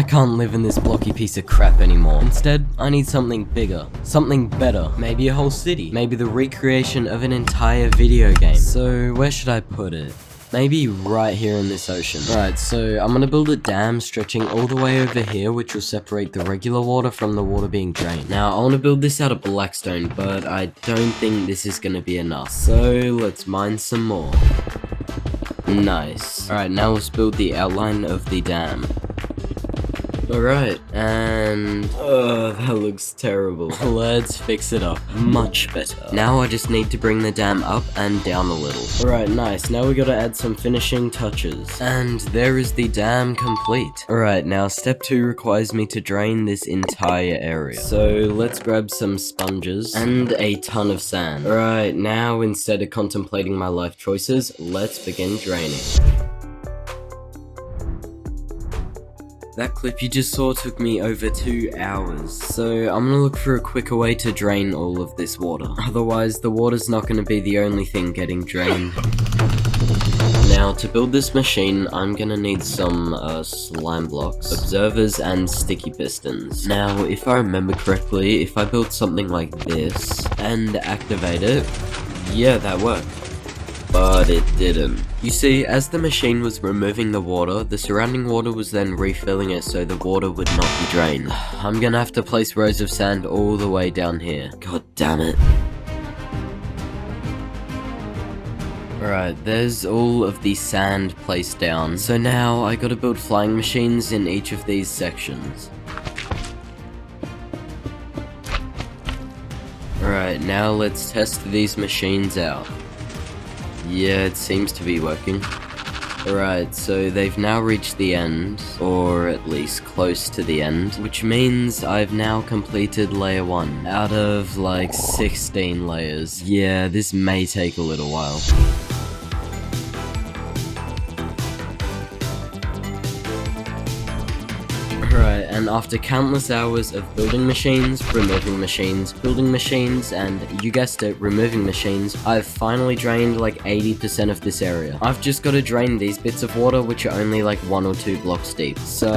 can't live in this blocky piece of crap anymore. Instead, I need something bigger, something better, maybe a whole city, maybe the recreation of an entire video game. So where should I put it? Maybe right here in this ocean. Right, so I'm gonna build a dam stretching all the way over here, which will separate the regular water from the water being drained. Now, I want to build this out of blackstone, but I don't think this is gonna be enough. So let's mine some more. Nice. Alright, now let's build the outline of the dam. Alright, and... that looks terrible. Let's fix it up. Much better. Now I just need to bring the dam up and down a little. Alright, nice. Now we gotta add some finishing touches. And there is the dam complete. Alright, now step 2 requires me to drain this entire area. So let's grab some sponges and a ton of sand. Alright, now instead of contemplating my life choices, let's begin draining. That clip you just saw took me over 2 hours, so I'm gonna look for a quicker way to drain all of this water. Otherwise, the water's not gonna be the only thing getting drained. Now, to build this machine, I'm gonna need some slime blocks, observers, and sticky pistons. Now, if I remember correctly, if I build something like this and activate it, yeah, that worked. But it didn't. You see, as the machine was removing the water, the surrounding water was then refilling it so the water would not be drained. I'm gonna have to place rows of sand all the way down here. God damn it. Alright, there's all of the sand placed down. So now I gotta build flying machines in each of these sections. Alright, now let's test these machines out. Yeah, it seems to be working. Alright, so they've now reached the end, or at least close to the end, which means I've now completed layer 1 out of like 16 layers. Yeah, this may take a little while. Alright, and after countless hours of building machines, removing machines, building machines, and you guessed it, removing machines, I've finally drained like 80% of this area. I've just got to drain these bits of water which are only like 1 or 2 blocks deep. So...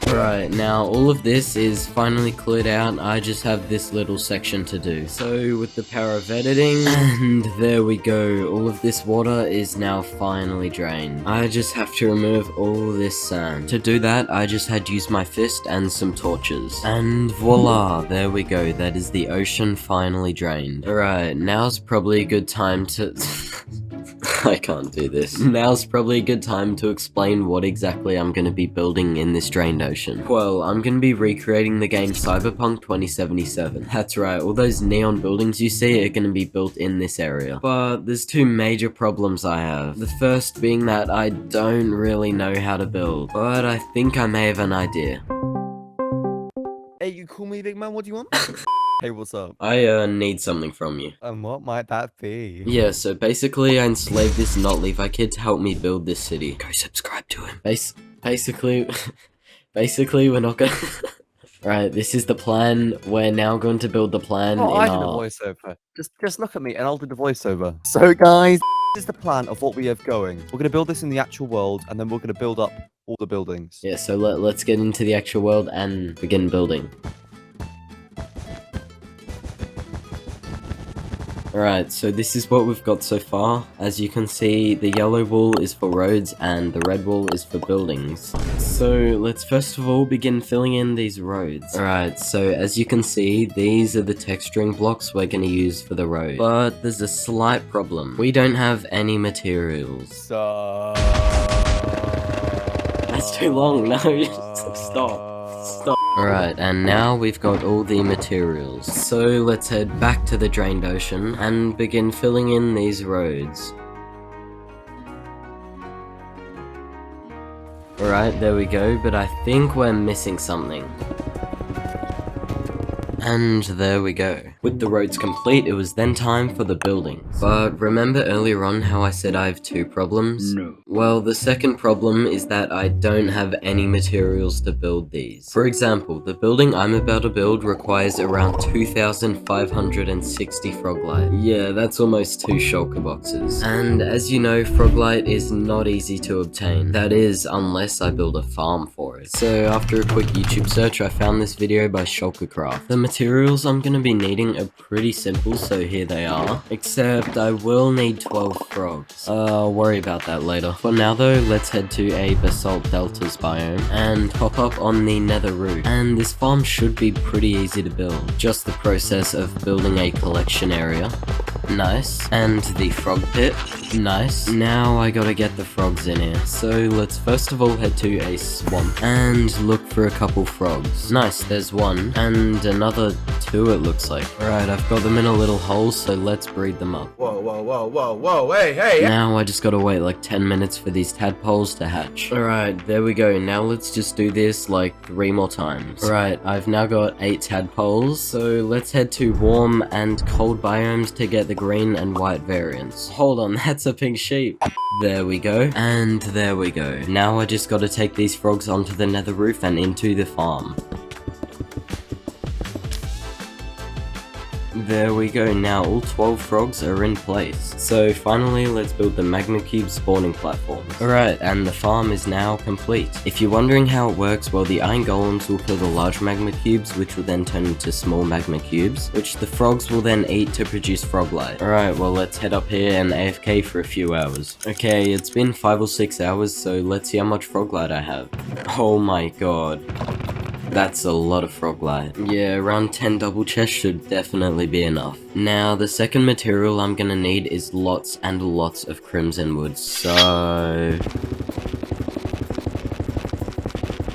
Alright, now all of this is finally cleared out, I just have this little section to do. So with the power of editing, and there we go, all of this water is now finally drained. I just have to remove all this sand. To do that, I just had to use my fist and some torches. And voila, there we go, that is the ocean finally drained. Alright, now's probably a good time to... I can't do this. Now's probably a good time to explain what exactly I'm going to be building in this drained ocean. Well, I'm going to be recreating the game Cyberpunk 2077. That's right, all those neon buildings you see are going to be built in this area. But there's 2 major problems I have. The first being that I don't really know how to build, but I think I may have an idea. Hey, you call me big man, what do you want? Hey, what's up? I need something from you. And what might that be? Yeah, so basically I enslaved this not Levi kid to help me build this city. Go subscribe to him. Basically we're not gonna... Right, this is the plan. We're now going to build the plan Oh, I did the voiceover. Just look at me and I'll do the voiceover. So guys, this is the plan of what we have going. We're going to build this in the actual world and then we're going to build up all the buildings. Yeah, so let's get into the actual world and begin building. Alright, so this is what we've got so far. As you can see, the yellow wall is for roads and the red wall is for buildings. So let's first of all begin filling in these roads. Alright, so as you can see, these are the texturing blocks we're going to use for the road. But there's a slight problem. We don't have any materials. So... That's too long, no, stop. Alright, and now we've got all the materials. So let's head back to the drained ocean and begin filling in these roads. Alright, there we go, but I think we're missing something. And there we go. With the roads complete, it was then time for the buildings. But remember earlier on how I said I have two problems? No. Well, the second problem is that I don't have any materials to build these. For example, the building I'm about to build requires around 2,560 Froglight. Yeah, that's almost 2 shulker boxes. And as you know, Froglight is not easy to obtain. That is, unless I build a farm for it. So after a quick YouTube search, I found this video by Shulkercraft. The materials I'm gonna be needing are pretty simple, so here they are. Except I will need 12 frogs. I'll worry about that later. For now though, let's head to a basalt deltas biome and hop up on the nether route. And this farm should be pretty easy to build. Just the process of building a collection area. Nice. And the frog pit. Nice. Now I gotta get the frogs in here. So let's first of all head to a swamp and look for a couple frogs. Nice, there's one. And another 2 it looks like. Alright, I've got them in a little hole, so let's breed them up. Whoa, whoa, whoa, whoa, whoa, hey! Now I just gotta wait like 10 minutes for these tadpoles to hatch. Alright, there we go. Now let's just do this like 3 more times. Alright, I've now got 8 tadpoles, so let's head to warm and cold biomes to get the green and white variants. Hold on, that's a pink sheep. There we go. And there we go. Now I just gotta take these frogs onto the nether roof and into the farm. There we go, now all 12 frogs are in place. So finally, let's build the magma cube spawning platforms. Alright, and the farm is now complete. If you're wondering how it works, well, the iron golems will kill the large magma cubes, which will then turn into small magma cubes, which the frogs will then eat to produce frog light. Alright, well, let's head up here and AFK for a few hours. Okay, it's been 5 or 6 hours, so let's see how much frog light I have. Oh my god. That's a lot of frog light. Yeah, around 10 double chests should definitely be enough. Now, the second material I'm gonna need is lots and lots of crimson wood, so...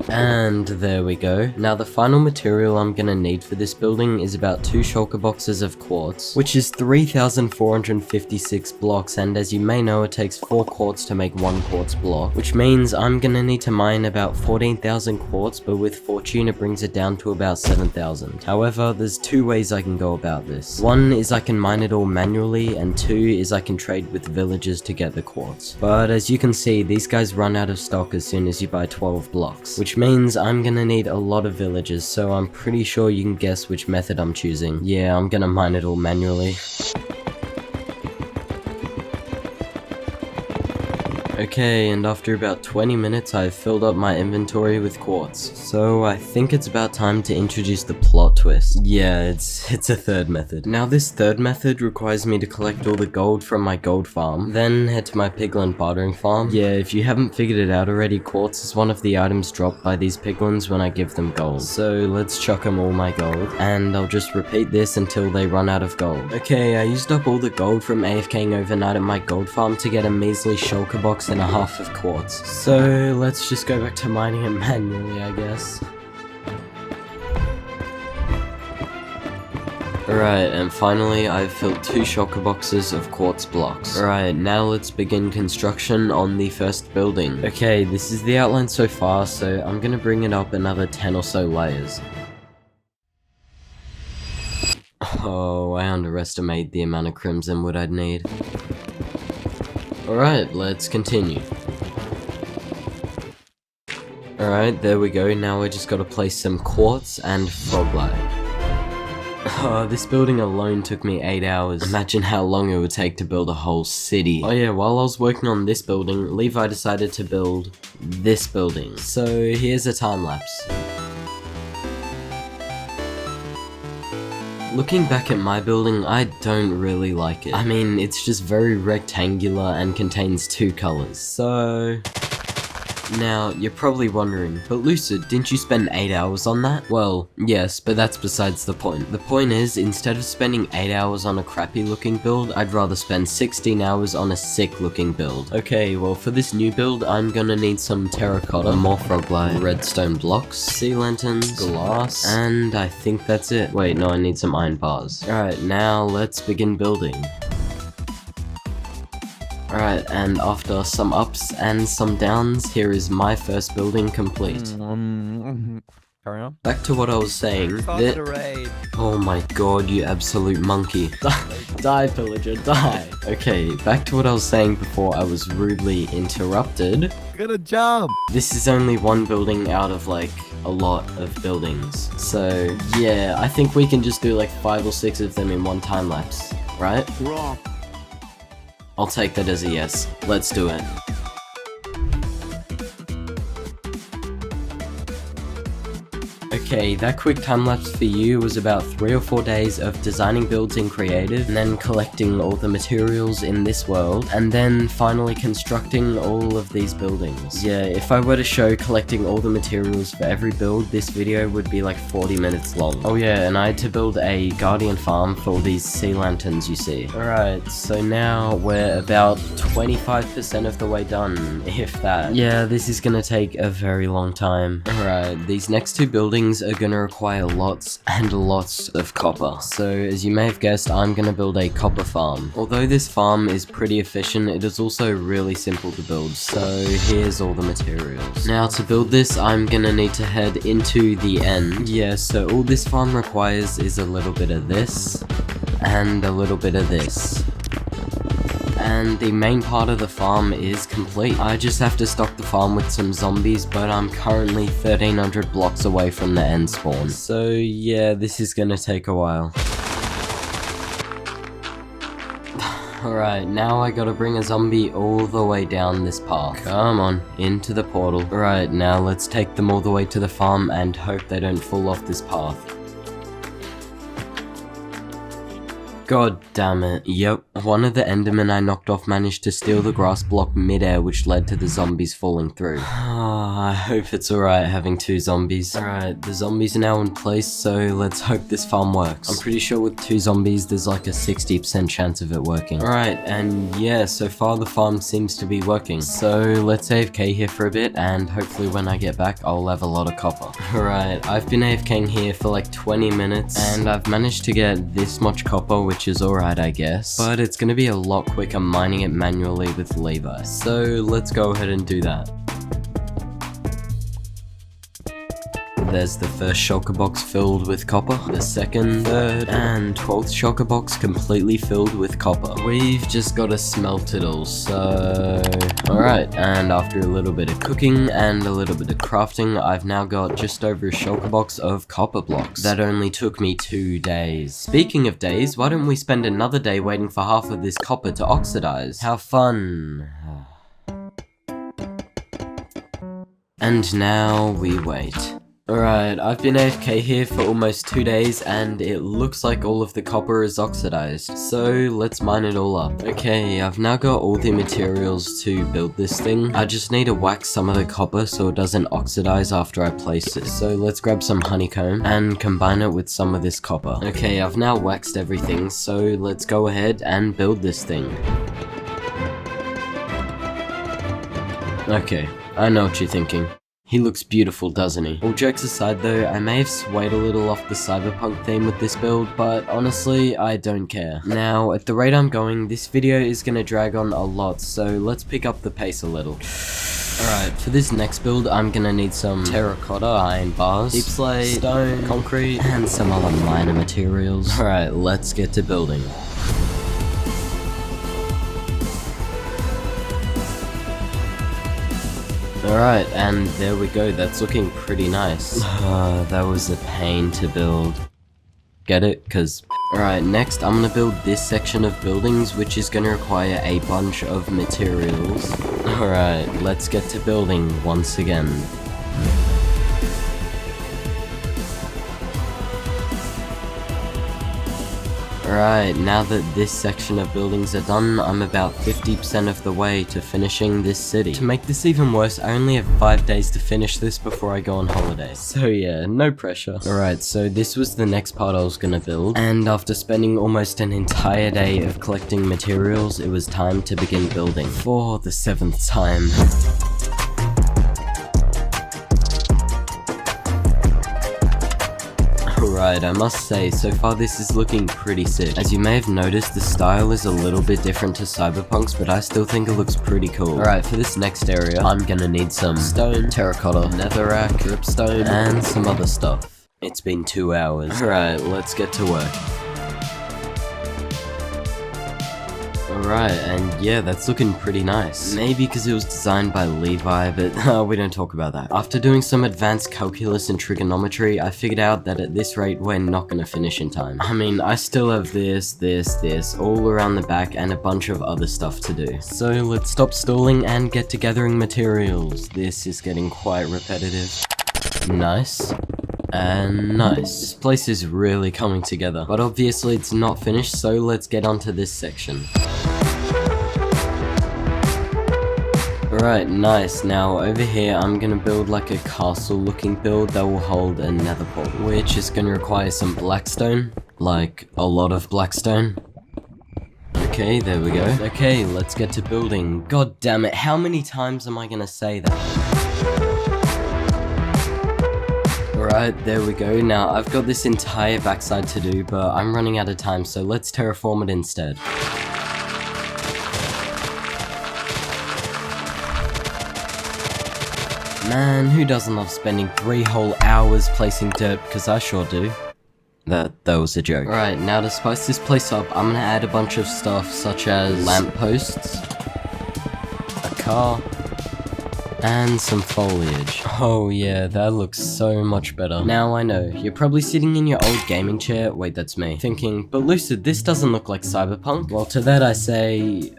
And there we go. Now the final material I'm gonna need for this building is about 2 shulker boxes of quartz, which is 3,456 blocks, and as you may know, it takes 4 quartz to make 1 quartz block, which means I'm gonna need to mine about 14,000 quartz, but with fortune it brings it down to about 7,000. However, there's 2 ways I can go about this. One is I can mine it all manually, and 2 is I can trade with villagers to get the quartz. But as you can see, these guys run out of stock as soon as you buy 12 blocks, which means I'm gonna need a lot of villagers, so I'm pretty sure you can guess which method I'm choosing. Yeah, I'm gonna mine it all manually. Okay, and after about 20 minutes I've filled up my inventory with quartz. So I think it's about time to introduce the plot twist. Yeah, it's a third method. Now this third method requires me to collect all the gold from my gold farm, then head to my piglin bartering farm. Yeah, if you haven't figured it out already, quartz is one of the items dropped by these piglins when I give them gold. So let's chuck them all my gold, and I'll just repeat this until they run out of gold. Okay, I used up all the gold from AFKing overnight at my gold farm to get a measly shulker box and a half of quartz. So let's just go back to mining it manually, I guess. Alright, and finally I've filled 2 shulker boxes of quartz blocks. Alright, now let's begin construction on the first building. Okay, this is the outline so far, so I'm gonna bring it up another 10 or so layers. Oh, I underestimated the amount of crimson wood I'd need. Alright, let's continue. Alright, there we go. Now I just gotta place some quartz and frog light. Oh, this building alone took me 8 hours. Imagine how long it would take to build a whole city. Oh yeah, while I was working on this building, Levi decided to build this building. So here's a time lapse. Looking back at my building, I don't really like it. I mean, it's just very rectangular and contains 2 colors, so... Now, you're probably wondering, but Lucid, didn't you spend 8 hours on that? Well, yes, but that's besides the point. The point is, instead of spending 8 hours on a crappy looking build, I'd rather spend 16 hours on a sick looking build. Okay, well for this new build, I'm gonna need some terracotta, more frog light, redstone blocks, sea lanterns, glass, and I think that's it. Wait, no, I need some iron bars. Alright, now let's begin building. Alright, and after some ups and some downs, here is my first building complete. Carry on. Back to what I was saying. Started a raid. Oh my god, you absolute monkey. Die, pillager, die. Okay, back to what I was saying before I was rudely interrupted. Gonna jump. This is only one building out of like a lot of buildings. So yeah, I think we can just do like 5 or 6 of them in one time lapse, right? Wrong. I'll take that as a yes. Let's do it. Okay, that quick time-lapse for you was about 3 or 4 days of designing builds in creative, and then collecting all the materials in this world, and then finally constructing all of these buildings. Yeah, if I were to show collecting all the materials for every build, this video would be like 40 minutes long. Oh yeah, and I had to build a guardian farm for all these sea lanterns you see. Alright, so now we're about 25% of the way done, if that. Yeah, this is gonna take a very long time. Alright, these next 2 buildings are gonna require lots and lots of copper. So as you may have guessed, I'm gonna build a copper farm. Although this farm is pretty efficient, it is also really simple to build. So here's all the materials. Now to build this, I'm gonna need to head into the end. Yeah, so all this farm requires is a little bit of this and a little bit of this. And the main part of the farm is complete. I just have to stock the farm with some zombies, but I'm currently 1300 blocks away from the end spawn. So yeah, this is gonna take a while. Alright, now I gotta bring a zombie all the way down this path. Come on, into the portal. Alright, now let's take them all the way to the farm and hope they don't fall off this path. God damn it. Yep, one of the endermen I knocked off managed to steal the grass block mid-air, which led to the zombies falling through. I hope it's alright having 2 zombies. Alright, the zombies are now in place, so let's hope this farm works. I'm pretty sure with 2 zombies, there's like a 60% chance of it working. Alright, and yeah, so far the farm seems to be working. So let's AFK here for a bit, and hopefully when I get back, I'll have a lot of copper. Alright, I've been AFKing here for like 20 minutes, and I've managed to get this much copper, which is alright I guess, but it's gonna be a lot quicker mining it manually with Levi, so let's go ahead and do that. There's the first shulker box filled with copper, the second, third, and 12th shulker box completely filled with copper. We've just gotta smelt it all, so... Alright, and after a little bit of cooking and a little bit of crafting, I've now got just over a shulker box of copper blocks. That only took me 2 days. Speaking of days, why don't we spend another day waiting for half of this copper to oxidize? How fun! And now we wait. Alright, I've been AFK here for almost 2 days and it looks like all of the copper is oxidized, so let's mine it all up. Okay, I've now got all the materials to build this thing. I just need to wax some of the copper so it doesn't oxidize after I place it. So let's grab some honeycomb and combine it with some of this copper. Okay, I've now waxed everything, so let's go ahead and build this thing. Okay, I know what you're thinking. He looks beautiful, doesn't he? All jokes aside though, I may have swayed a little off the cyberpunk theme with this build, but honestly, I don't care. Now, at the rate I'm going, this video is gonna drag on a lot, so let's pick up the pace a little. Alright, for this next build, I'm gonna need some terracotta iron bars, deep slate, stone, concrete, and some other minor materials. Alright, let's get to building. Alright, and there we go, that's looking pretty nice. That was a pain to build. Get it? Cause... Alright, next I'm gonna build this section of buildings, which is gonna require a bunch of materials. Alright, let's get to building once again. Alright, now that this section of buildings are done, I'm about 50% of the way to finishing this city. To make this even worse, I only have 5 days to finish this before I go on holiday. So yeah, no pressure. Alright, so this was the next part I was gonna build, and after spending almost an entire day of collecting materials, it was time to begin building. For the 7th time. Alright, I must say, so far this is looking pretty sick. As you may have noticed, the style is a little bit different to Cyberpunk's, but I still think it looks pretty cool. Alright, for this next area, I'm gonna need some stone, terracotta, netherrack, dripstone, and some other stuff. It's been 2 hours. Alright, let's get to work. Alright, and yeah, that's looking pretty nice. Maybe because it was designed by Levi, but we don't talk about that. After doing some advanced calculus and trigonometry, I figured out that at this rate, we're not gonna finish in time. I mean, I still have this, all around the back, and a bunch of other stuff to do. So let's stop stalling and get to gathering materials. This is getting quite repetitive. Nice. And nice. This place is really coming together, but obviously it's not finished, so let's get onto this section. Alright, nice. Now over here I'm gonna build like a castle looking build that will hold a nether portal, which is gonna require some blackstone, like a lot of blackstone. Okay, there we go. Okay, let's get to building. God damn it, how many times am I gonna say that? Alright, there we go. Now, I've got this entire backside to do, but I'm running out of time, so let's terraform it instead. Man, who doesn't love spending 3 whole hours placing dirt, because I sure do. That was a joke. Alright, now to spice this place up, I'm gonna add a bunch of stuff such as lampposts, a car, and some foliage. Oh yeah, that looks so much better. Now I know, you're probably sitting in your old gaming chair, wait that's me, thinking, but Lucid, this doesn't look like Cyberpunk. Well to that I say,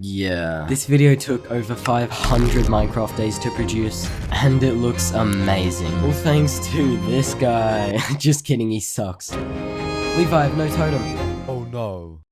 yeah. This video took over 500 Minecraft days to produce, and it looks amazing. All thanks to this guy. Just kidding, he sucks. Levi, I have no totem. Oh no.